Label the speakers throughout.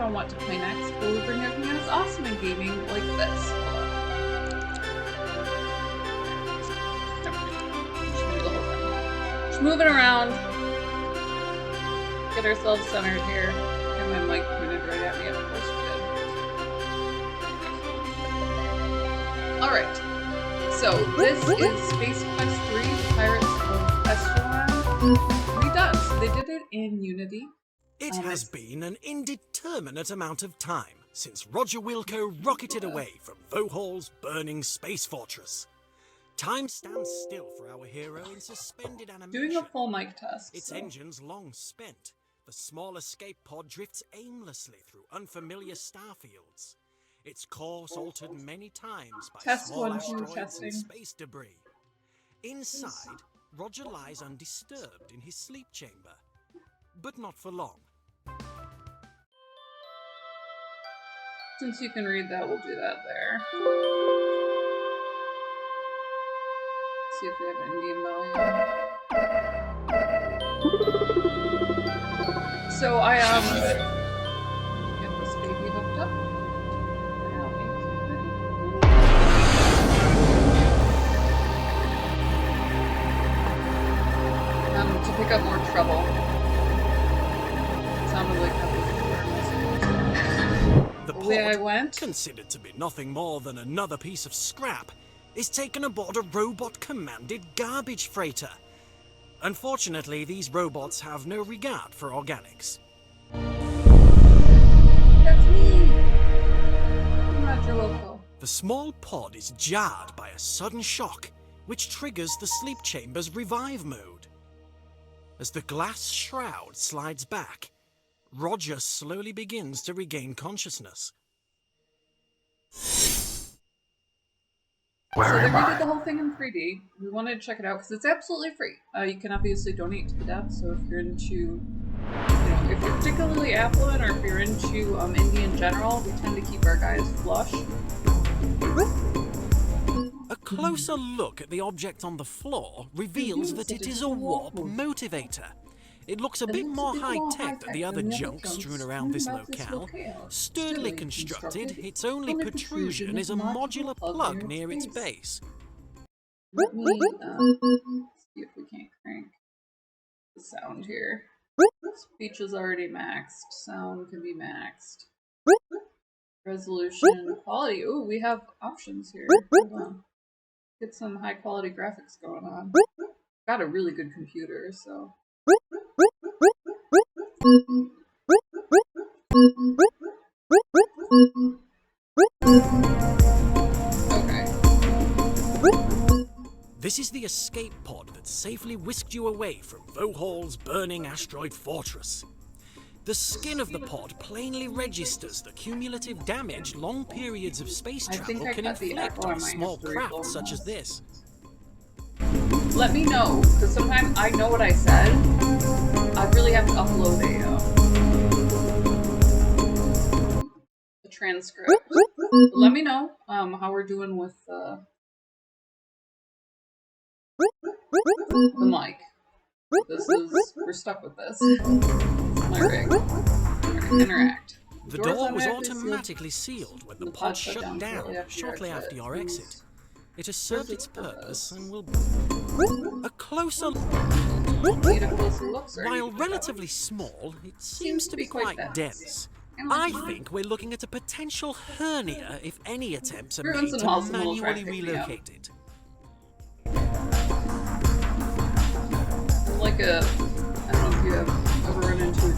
Speaker 1: I want to play next. Will we bring everything that's awesome in gaming like this? Just moving around. Get ourselves centered here. And my mic pointed right at me, of course we did. Alright. So, this is Space Quest 3, Pirates of Pestulon. Redone. So they did it in Unity.
Speaker 2: It has been an indeterminate amount of time since Roger Wilco rocketed away from Vohaul's burning space fortress. Time stands still for our hero in suspended animation.
Speaker 1: Doing a full mic test.
Speaker 2: Its engines long spent, the small escape pod drifts aimlessly through unfamiliar starfields. Its course altered many times by small asteroids and space debris. Inside, Roger lies undisturbed in his sleep chamber, but not for long.
Speaker 1: Since you can read that, we'll do that there. See if we have in-game value. So I get this baby hooked up. To pick up more trouble. It sounded like that was
Speaker 2: the pod, considered to be nothing more than another piece of scrap, is taken aboard a robot-commanded garbage freighter. Unfortunately, these robots have no regard for organics.
Speaker 1: That's me! I'm Roger Wilco.
Speaker 2: The small pod is jarred by a sudden shock, which triggers the sleep chamber's revive mode. As the glass shroud slides back, Roger slowly begins to regain consciousness.
Speaker 1: So they redid the whole thing in 3D. We wanted to check it out because it's absolutely free. You can obviously donate to the devs, so if you're into, if you're particularly affluent or if you're into indie in general, we tend to keep our guys flush.
Speaker 2: A closer look at the object on the floor reveals that it is a warp motivator. It looks a bit more high-tech than the other junk strewn around this locale. Sturdily constructed, its only protrusion is a modular plug near its base.
Speaker 1: Let me see if we can't crank the sound here. Speech is already maxed. Sound can be maxed. Resolution, quality. Ooh, we have options here. Hold on. Get some high-quality graphics going on. Got a really good computer, so... Okay.
Speaker 2: This is the escape pod that safely whisked you away from Vohaul's burning asteroid fortress. The skin of the pod plainly registers the cumulative damage long periods of space travel can inflict on small craft such as this.
Speaker 1: Let me know, because sometimes I know what I said. I really have to upload a transcript. Let me know how we're doing with the mic. We're stuck with this. This is my rig. Interact.
Speaker 2: The door was automatically sealed when the pod shut down shortly after your exit. It has served its purpose and will... A closer look. While relatively small, it seems to be quite dense. I think we're looking at a potential hernia if any attempts are made to manually relocate it.
Speaker 1: Like a... I don't know if you have ever run into a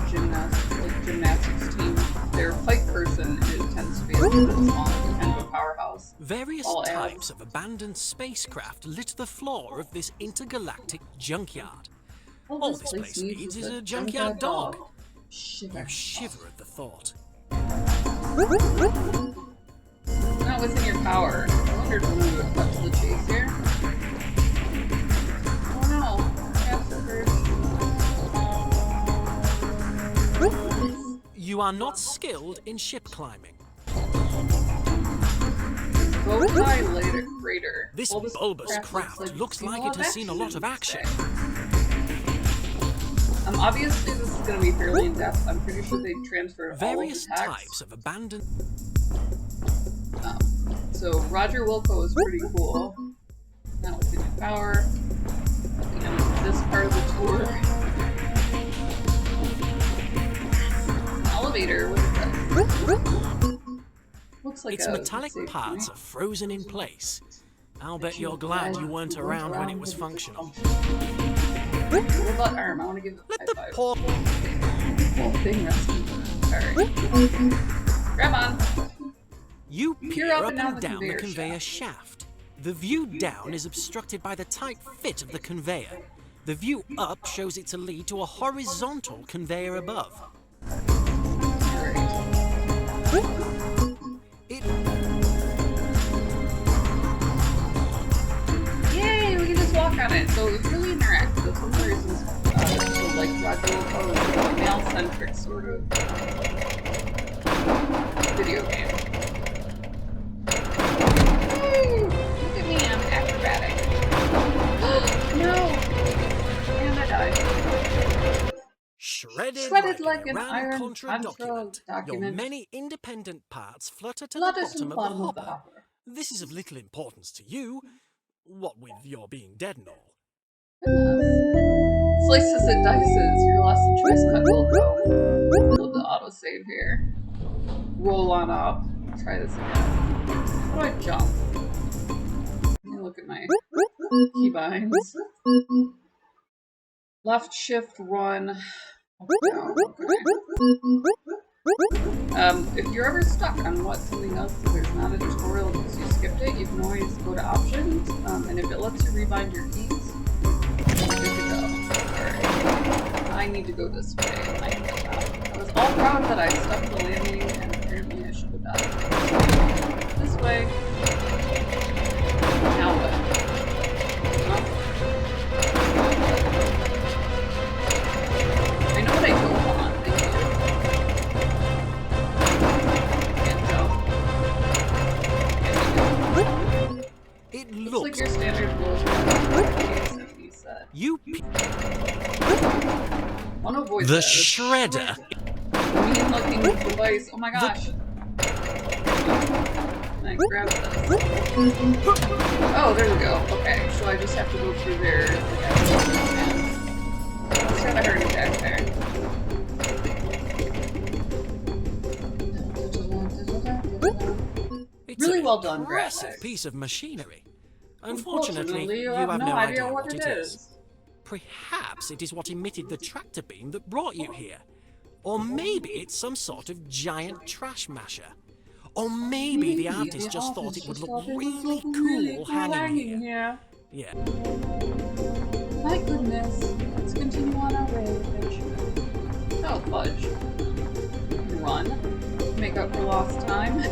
Speaker 1: gymnastics team. Their fight person tends to be a little bit small, kind of a powerhouse.
Speaker 2: Various types of abandoned spacecraft lit the floor of this intergalactic junkyard. All this place needs is a junkyard dog. You shiver at the thought.
Speaker 1: Not within your power. I wondered when we would cut to the chase here. Oh no.
Speaker 2: You are not skilled in ship climbing. This bulbous craft looks like it has seen a lot of action.
Speaker 1: Obviously this is going to be fairly in-depth. I'm pretty sure they transferred
Speaker 2: Various
Speaker 1: all of the
Speaker 2: types
Speaker 1: text.
Speaker 2: of abandoned...
Speaker 1: So Roger Wilco is pretty cool. Now with the new power. At the end of this part of the tour. An elevator, what is that? Looks like
Speaker 2: Its metallic parts are frozen in place. I'll bet you're glad you weren't around when it was functional.
Speaker 1: Robot arm, I want to give it a
Speaker 2: Let
Speaker 1: high
Speaker 2: the
Speaker 1: five.
Speaker 2: poor...
Speaker 1: Whole thing resting. Alright. Grab on.
Speaker 2: You peer
Speaker 1: up
Speaker 2: up
Speaker 1: and
Speaker 2: and
Speaker 1: down
Speaker 2: down
Speaker 1: the
Speaker 2: the
Speaker 1: conveyor
Speaker 2: conveyor shaft. The view down is obstructed by the tight fit of the conveyor. The view up shows it to lead to a horizontal conveyor above.
Speaker 1: Yay, we can just walk on it. So it's really interactive. That's one of the reasons so like Roger Wilco is a male-centric sort of video game. Yay! Look at me, I'm acrobatic. No! And I died.
Speaker 2: Shredded like an
Speaker 1: iron
Speaker 2: Contra document. Your many independent parts flutter to the bottom of the hopper. This is of little importance to you, what with your being dead and all.
Speaker 1: Slices and dices, your lost in choice cut will go. Build the autosave here. Roll on up. Try this again. How do I jump? Let me look at my keybinds. Left shift run. Down. Okay. If you're ever stuck on what something else, so there's not a tutorial because you skipped it, you can always go to options, and if it lets you rebind your keys, you're good to go. Alright. I need to go this way. I was all proud that I stuck the landing, and apparently I should have died. This way. Now what? I know what I don't want.
Speaker 2: It
Speaker 1: looks
Speaker 2: looks
Speaker 1: like your standard blows set.
Speaker 2: You
Speaker 1: Want to avoid
Speaker 2: the
Speaker 1: that.
Speaker 2: shredder.
Speaker 1: Mean looking device. Oh my gosh. I grab this. Oh, there we go. Okay, so I just have to go through there. It's got a heart attack there.
Speaker 2: It's
Speaker 1: Really
Speaker 2: a
Speaker 1: well done,
Speaker 2: impressive
Speaker 1: graphics.
Speaker 2: piece of machinery. Unfortunately,
Speaker 1: you have no idea what it is.
Speaker 2: Perhaps it is what emitted the tractor beam that brought you here. Or maybe it's some sort of giant trash masher. Or maybe the artist just thought it would look really cool hanging here. Yeah.
Speaker 1: My goodness. Let's continue on our way, adventure. Oh, fudge. Run. Make up for lost time.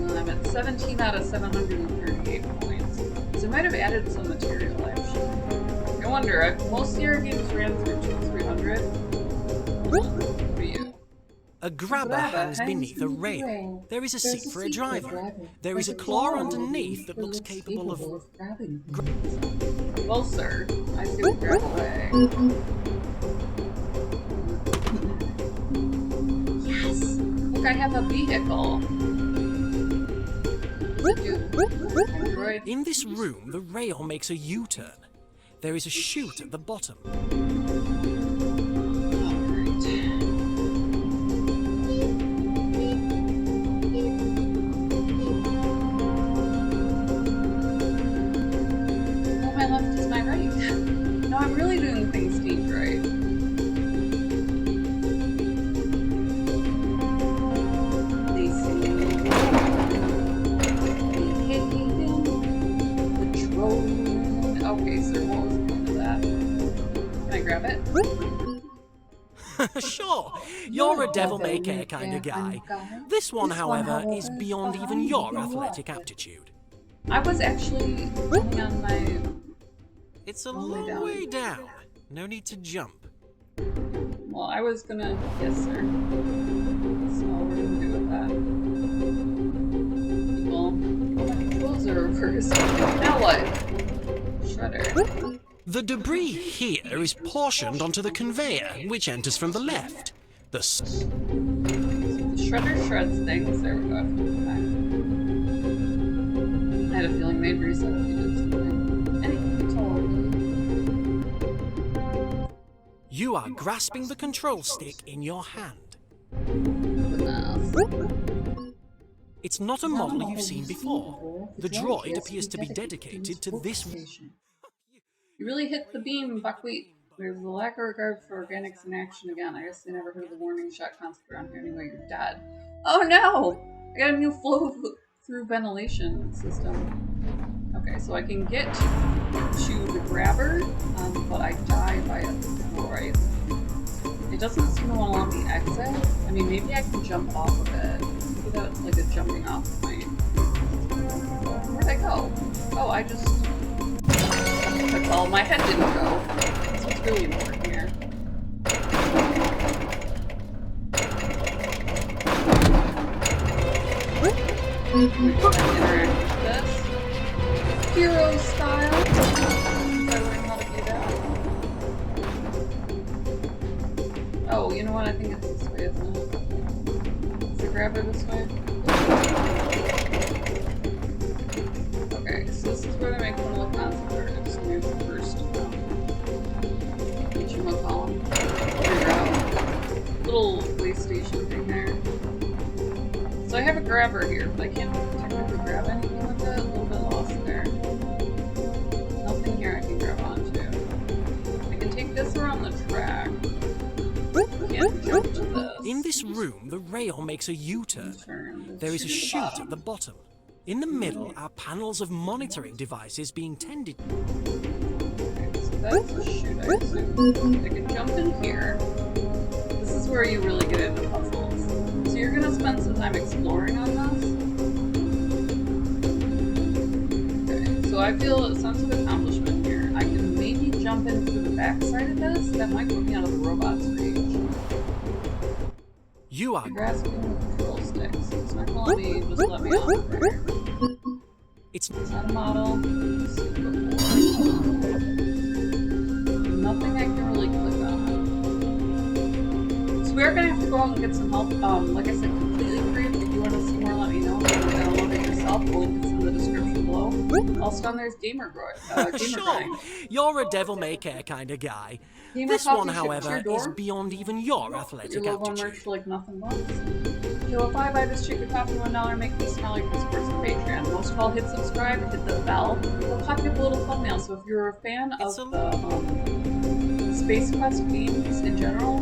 Speaker 1: I'm at 17 out of 738 points. So I might have added some material, actually. I wonder, most of your games ran through 200-300. For you.
Speaker 2: A grabber hangs beneath a rail. There is a seat for a driver. There is a claw underneath that looks capable of
Speaker 1: grabbing. Well, sir, I say we grab away. Yes! Look, I have a vehicle.
Speaker 2: In this room, the rail makes a U-turn. There is a chute at the bottom.
Speaker 1: My left is my right. No, I'm really doing things deep right. They say the drone. Okay, sir, what was the point of that? Can I grab it?
Speaker 2: Sure, you're a devil-may-care kind of guy. This one, however, is beyond even your athletic aptitude.
Speaker 1: I was actually running on my...
Speaker 2: It's a long way down. No need to jump.
Speaker 1: Well, I was gonna... Yes, sir. That's all we're gonna do with that. Well, my controls are reversed. Now what? shredder.
Speaker 2: The debris here is portioned onto the conveyor, which enters from the left. The
Speaker 1: shredder shreds things. There we go. I had a feeling they'd reset if you did something. Anything at all.
Speaker 2: You are grasping the control stick in your hand. It's not a model you've seen before. The droid appears to be dedicated to this.
Speaker 1: You really hit the beam, Buckwheat. There's a lack of regard for organics in action again. I guess they never heard of the warning shot concept around here anyway. You're dead. Oh no! I got a new flow through ventilation system. Okay, so I can get to the grabber, but I die by a droid. It doesn't seem to want to let me exit. I mean, maybe I can jump off of it. Maybe that's like a jumping off point. Where'd I go? Oh, I just... Well, my head didn't go. That's what's really important here. Interact with this. Hero style. I learned how to do that. Oh, you know what? I think it's this way, isn't it? Is the grabber this way? Okay, so this is where they make one of the concept art. Just move the first column. Little PlayStation thing there. So I have a grabber here, but I can't technically grab anything with it. A little bit lost there. Nothing here I can grab onto. I can take this around the track. Can't jump to this.
Speaker 2: In this room, the rail makes a U-turn. There is a chute at the bottom. In the middle are panels of monitoring devices being tended.
Speaker 1: Okay, so that's a chute, I assume. I can jump in here. This is where you really get into puzzles. So you're gonna spend some time exploring on this. Okay, so I feel a sense of accomplishment here. I can maybe jump in through the backside of this. That might put me out of the robot's reach.
Speaker 2: You are
Speaker 1: grasping the control sticks. It's not gonna let me just let me off there.
Speaker 2: It's
Speaker 1: not a model. Nothing I can really click on. So we are gonna have to go out and get some help. Like I said, completely free. If you want to see more, let me know. You can download it yourself. The link is in the description below. Also down there's Gamer
Speaker 2: sure, you're a devil-may-care kind of guy. This one, however, is beyond even your athletic aptitude.
Speaker 1: Merch like nothing less. If I buy this chick a coffee $1, make me smell like this person Patreon. Most of all, hit subscribe and hit the bell. It'll pop you up a little thumbnail. So if you're a fan of the Space Quest games in general,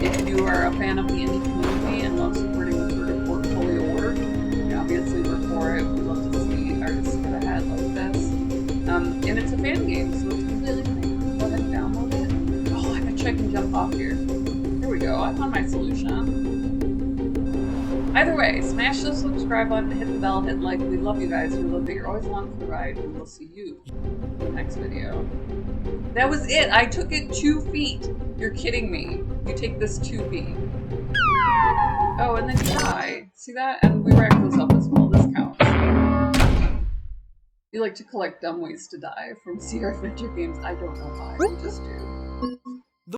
Speaker 1: if you are a fan of the indie community and love supporting the sort of portfolio work, obviously we're for it. We love to see artists get ahead like this. And it's a fan game, so it's completely free. Go ahead and download it. Oh, I bet you I can jump off here. There we go. I found my solution. Either way, smash the subscribe button, hit the bell, hit like. We love you guys. We love that you're always along for the ride, and we'll see you in the next video. That was it. I took it 2 feet. You're kidding me. You take this 2 feet. Oh, and then you die. See that? And we racked those up as well. This counts. You like to collect dumb ways to die from CR Adventure games. I don't know why. We just do.